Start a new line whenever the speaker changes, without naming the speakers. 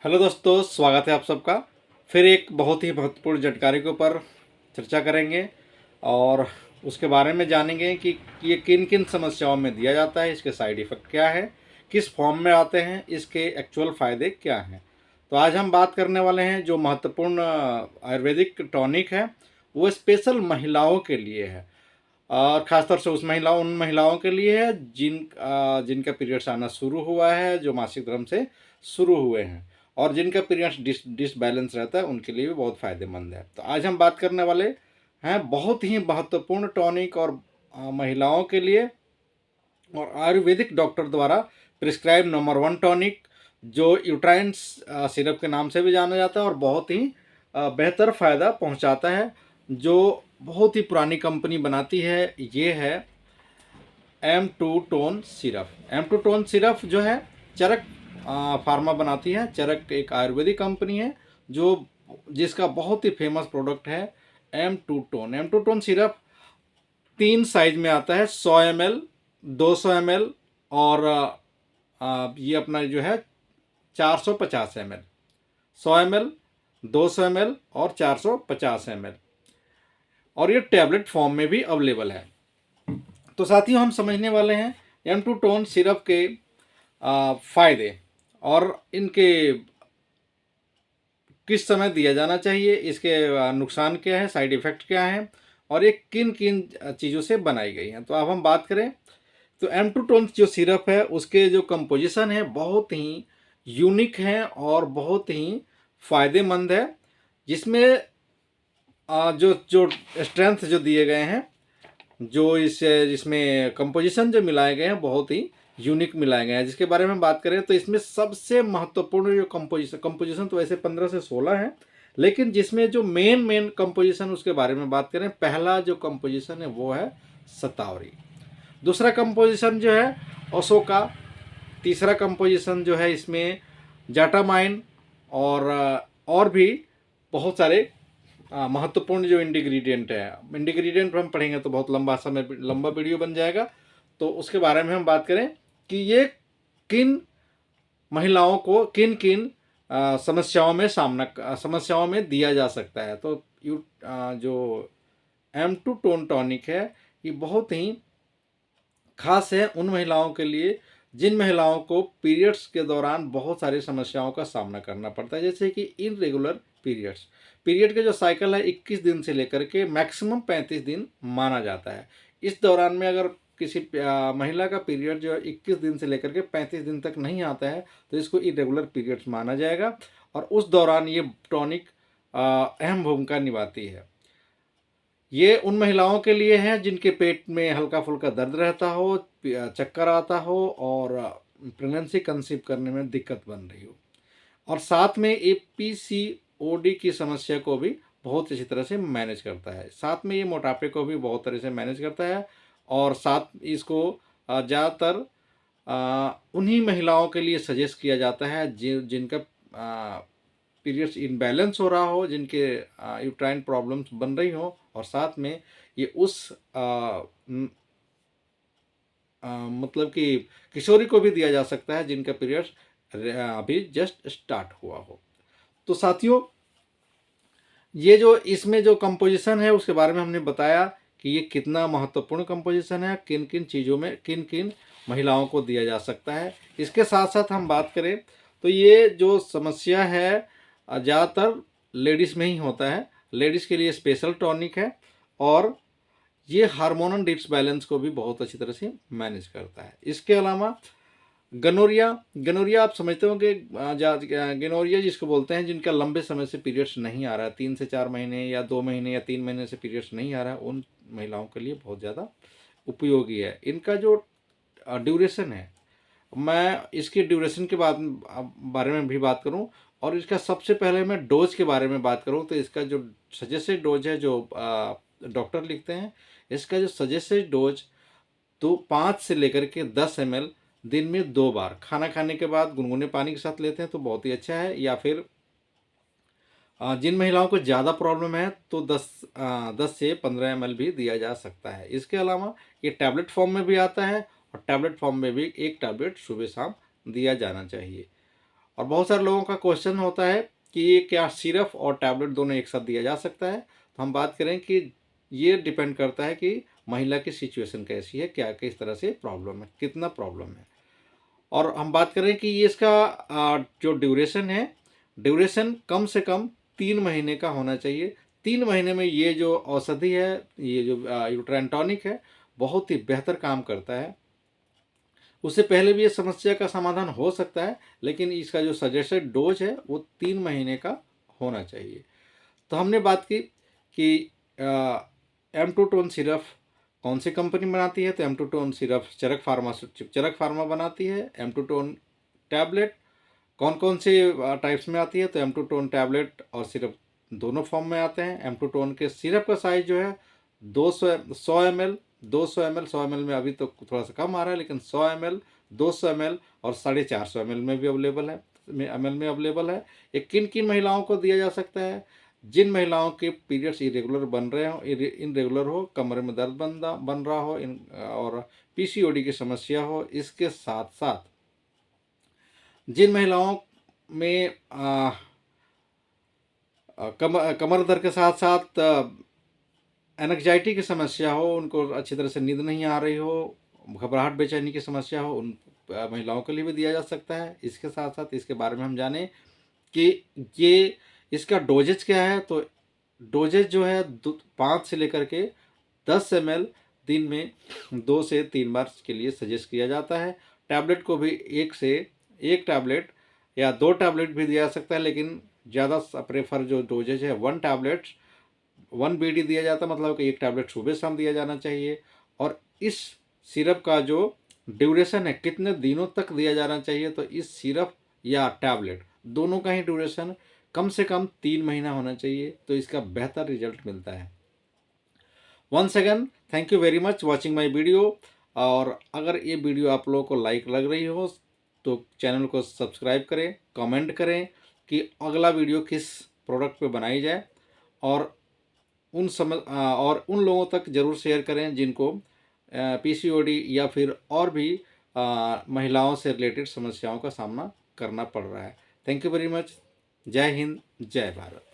Hello दोस्तों, स्वागत है आप सबका। फिर एक बहुत ही महत्वपूर्ण जानकारी के ऊपर चर्चा करेंगे और उसके बारे में जानेंगे कि ये किन किन समस्याओं में दिया जाता है, इसके साइड इफ़ेक्ट क्या है, किस फॉर्म में आते हैं, इसके एक्चुअल फ़ायदे क्या हैं। तो आज हम बात करने वाले हैं जो महत्वपूर्ण आयुर्वेदिक टॉनिक है, वो स्पेशल महिलाओं के लिए है और ख़ासतौर से उन महिलाओं के लिए है जिनका पीरियड्स आना शुरू हुआ है, जो मासिक धर्म से शुरू हुए हैं और जिनका पीरियड्स डिसबैलेंस रहता है, उनके लिए भी बहुत फ़ायदेमंद है। तो आज हम बात करने वाले हैं बहुत ही महत्वपूर्ण टॉनिक और महिलाओं के लिए और आयुर्वेदिक डॉक्टर द्वारा प्रिस्क्राइब नंबर 1 टॉनिक, जो यूट्राइन सिरप के नाम से भी जाना जाता है और बहुत ही बेहतर फ़ायदा पहुंचाता है, जो बहुत ही पुरानी कंपनी बनाती है। ये है M2 tone syrup. M2 tone syrup जो है चरक फार्मा बनाती है। चरक एक आयुर्वेदिक कंपनी है जो जिसका बहुत ही फेमस प्रोडक्ट है M2 tone. M2 tone syrup 3 size में आता है, 100 ml, 200 ml और ये अपना जो है 450 ml। 100 ml, 200 ml और 450 ml, और ये टैबलेट फॉर्म में भी अवेलेबल है। तो साथियों, हम समझने वाले हैं M2 टोन सिरप के फ़ायदे और इनके किस समय दिया जाना चाहिए, इसके नुकसान क्या है, साइड इफ़ेक्ट क्या है और ये किन किन चीज़ों से बनाई गई हैं। तो अब हम बात करें तो M2 टोन जो सिरप है उसके जो कंपोजिशन है बहुत ही यूनिक है और बहुत ही फ़ायदेमंद है, जिसमें जो जो स्ट्रेंथ जो दिए गए हैं, जो जिसमें कंपोजिशन जो मिलाए गए हैं बहुत ही यूनिक मिलाए गए हैं। जिसके बारे में बात करें तो इसमें सबसे महत्वपूर्ण जो कंपोजिशन तो वैसे 15 से 16 है, लेकिन जिसमें जो मेन कंपोजिशन उसके बारे में बात करें, पहला जो कंपोजिशन है वो है शतावरी। दूसरा कंपोजिशन जो है अशोका। तीसरा कंपोजिशन जो है इसमें जाटामाइन और भी बहुत सारे महत्वपूर्ण जो इंडिग्रीडियंट है। इंडिग्रीडियंट हम पढ़ेंगे तो बहुत लंबा वीडियो बन जाएगा। तो उसके बारे में हम बात करें कि ये किन महिलाओं को किन किन समस्याओं में दिया जा सकता है। तो जो M2 टोन टॉनिक है ये बहुत ही खास है उन महिलाओं के लिए जिन महिलाओं को पीरियड्स के दौरान बहुत सारी समस्याओं का सामना करना पड़ता है, जैसे कि इनरेगुलर पीरियड के जो साइकिल है 21 दिन से लेकर के मैक्सिमम 35 दिन माना जाता है। इस दौरान में अगर किसी महिला का पीरियड जो 21 दिन से लेकर के 35 दिन तक नहीं आता है तो इसको इरेगुलर पीरियड्स माना जाएगा और उस दौरान ये टॉनिक अहम भूमिका निभाती है। ये उन महिलाओं के लिए है जिनके पेट में हल्का फुल्का दर्द रहता हो, चक्कर आता हो और प्रेगनेंसी कंसीव करने में दिक्कत बन रही हो, और साथ में एपीसीओडी की समस्या को भी बहुत अच्छी तरह से मैनेज करता है। साथ में ये मोटापे को भी बहुत तरह से मैनेज करता है और साथ इसको ज़्यादातर उन्हीं महिलाओं के लिए सजेस्ट किया जाता है जिनका पीरियड्स इनबैलेंस हो रहा हो, जिनके यूट्राइन प्रॉब्लम्स बन रही हो, और साथ में ये उस मतलब कि किशोरी को भी दिया जा सकता है जिनका पीरियड्स अभी जस्ट स्टार्ट हुआ हो। तो साथियों, ये जो इसमें जो कंपोजिशन है उसके बारे में हमने बताया कि ये कितना महत्वपूर्ण कंपोजिशन है, किन किन चीज़ों में किन किन महिलाओं को दिया जा सकता है। इसके साथ साथ हम बात करें तो ये जो समस्या है ज़्यादातर लेडीज़ में ही होता है। लेडीज़ के लिए स्पेशल टॉनिक है और ये हार्मोनल डिसबैलेंस को भी बहुत अच्छी तरह से मैनेज करता है। इसके अलावा गनोरिया आप समझते होंगे, गनोरिया जिसको बोलते हैं जिनका लंबे समय से पीरियड्स नहीं आ रहा है, 3 से 4 महीने या 2 महीने या 3 महीने से पीरियड्स नहीं आ रहा है, उन महिलाओं के लिए बहुत ज़्यादा उपयोगी है। इनका जो ड्यूरेशन है, मैं इसकी ड्यूरेशन के बारे में भी बात करूं और इसका सबसे पहले मैं डोज के बारे में बात करूं तो इसका जो सजेस्टेड डोज है जो डॉक्टर लिखते हैं, इसका जो सजेस्टेड डोज तो 5 से लेकर के 10 ml दिन में 2 बार खाना खाने के बाद गुनगुने पानी के साथ लेते हैं तो बहुत ही अच्छा है। या फिर जिन महिलाओं को ज़्यादा प्रॉब्लम है तो 10 से 15 ml भी दिया जा सकता है। इसके अलावा ये टैबलेट फॉर्म में भी आता है और टैबलेट फॉर्म में भी एक टैबलेट सुबह शाम दिया जाना चाहिए। और बहुत सारे लोगों का क्वेश्चन होता है कि ये क्या सिरप और टैबलेट दोनों एक साथ दिया जा सकता है। तो हम बात करें कि ये डिपेंड करता है कि महिला की सिचुएशन कैसी है, क्या किस तरह से प्रॉब्लम है, कितना प्रॉब्लम है। और हम बात करें कि ये इसका जो ड्यूरेशन है, ड्यूरेशन कम से कम 3 महीने का होना चाहिए। 3 महीने में ये जो औषधि है, ये जो यूट्राइन टॉनिक है, बहुत ही बेहतर काम करता है। उससे पहले भी ये समस्या का समाधान हो सकता है, लेकिन इसका जो सजेस्टेड डोज है वो 3 महीने का होना चाहिए। तो हमने बात की कि M2 टोन सिरप कौन सी कंपनी बनाती है। तो M2 टोन सिरप चरक फार्मा बनाती है। M2 टोन टैबलेट कौन कौन से टाइप्स में आती है। तो M2 टोन टैबलेट और सिरप दोनों फॉर्म में आते हैं। M2 टोन के सिरप का साइज जो है 100 ml, 200 ml, 100 ml में अभी तो थोड़ा सा कम आ रहा है, लेकिन 100 ml, 200 ml और 450 ml में भी अवेलेबल है, ये किन किन महिलाओं को दिया जा सकता है। जिन महिलाओं के पीरियड्स इरेगुलर बन रहे हो, इनरेगुलर हो, कमरे में दर्द बन रहा हो, और PCOD की समस्या हो। इसके साथ साथ जिन महिलाओं में कमर दर्द के साथ साथ एनग्जाइटी की समस्या हो, उनको अच्छी तरह से नींद नहीं आ रही हो, घबराहट बेचैनी की समस्या हो, उन महिलाओं के लिए भी दिया जा सकता है। इसके साथ साथ इसके बारे में हम जाने कि ये इसका डोजेज क्या है। तो डोजेज जो है 5 से लेकर के 10 ml दिन में 2 से 3 बार के लिए सजेस्ट किया जाता है। टैबलेट को भी 1 टैबलेट या 2 टैबलेट भी दिया जा सकता है, लेकिन ज़्यादा प्रेफर जो डोजेज है 1 टैबलेट 1 BD दिया जाता है, मतलब कि 1 टैबलेट सुबह शाम दिया जाना चाहिए। और इस सिरप का जो ड्यूरेशन है, कितने दिनों तक दिया जाना चाहिए। तो इस सिरप या टैबलेट दोनों का ही ड्यूरेशन कम से कम 3 महीना होना चाहिए, तो इसका बेहतर रिजल्ट मिलता है। Once again thank you very much watching my video. और अगर ये वीडियो आप लोगों को लाइक लग रही हो तो चैनल को सब्सक्राइब करें, कमेंट करें कि अगला वीडियो किस प्रोडक्ट पे बनाई जाए, और उन लोगों तक ज़रूर शेयर करें जिनको PCOD या फिर और भी महिलाओं से रिलेटेड समस्याओं का सामना करना पड़ रहा है। Thank you very much. जय हिंद, जय भारत।